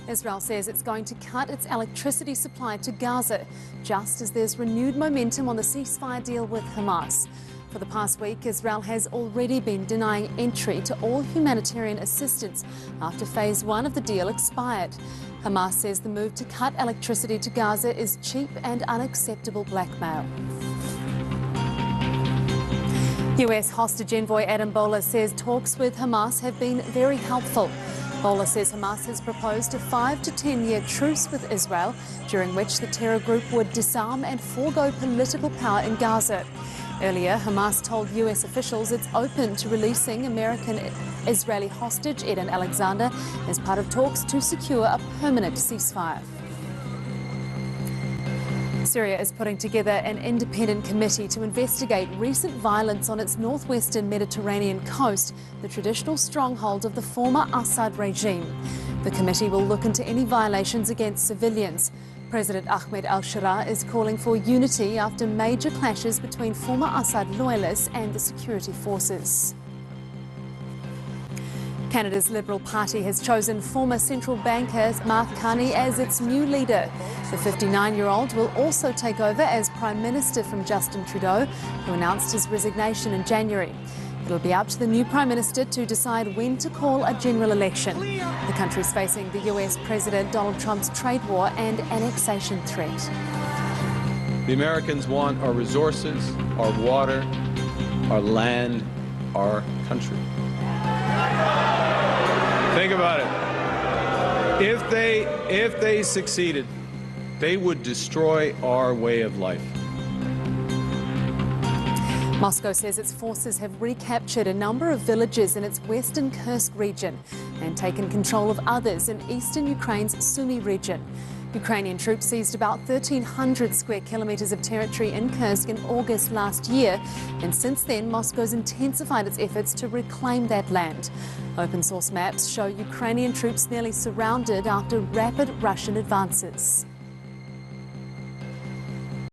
Israel says it's going to cut its electricity supply to Gaza, just as there's renewed momentum on the ceasefire deal with Hamas. For the past week, Israel has already been denying entry to all humanitarian assistance after phase 1 of the deal expired. Hamas says the move to cut electricity to Gaza is cheap and unacceptable blackmail. US hostage envoy Adam Boehler says talks with Hamas have been very helpful. Boehler says Hamas has proposed a 5 to 10 year truce with Israel, during which the terror group would disarm and forego political power in Gaza. Earlier, Hamas told US officials it's open to releasing American-Israeli hostage Eden Alexander as part of talks to secure a permanent ceasefire. Syria is putting together an independent committee to investigate recent violence on its northwestern Mediterranean coast, the traditional stronghold of the former Assad regime. The committee will look into any violations against civilians. President Ahmed al-Sharaa is calling for unity after major clashes between former Assad loyalists and the security forces. Canada's Liberal Party has chosen former central banker Mark Carney as its new leader. The 59-year-old will also take over as Prime Minister from Justin Trudeau, who announced his resignation in January. It'll be up to the new Prime Minister to decide when to call a general election. The country's facing the US President Donald Trump's trade war and annexation threat. The Americans want our resources, our water, our land, our country. Think about it. If they succeeded, they would destroy our way of life. Moscow says its forces have recaptured a number of villages in its western Kursk region and taken control of others in eastern Ukraine's Sumy region. Ukrainian troops seized about 1,300 square kilometres of territory in Kursk in August last year, and since then Moscow's intensified its efforts to reclaim that land. Open source maps show Ukrainian troops nearly surrounded after rapid Russian advances.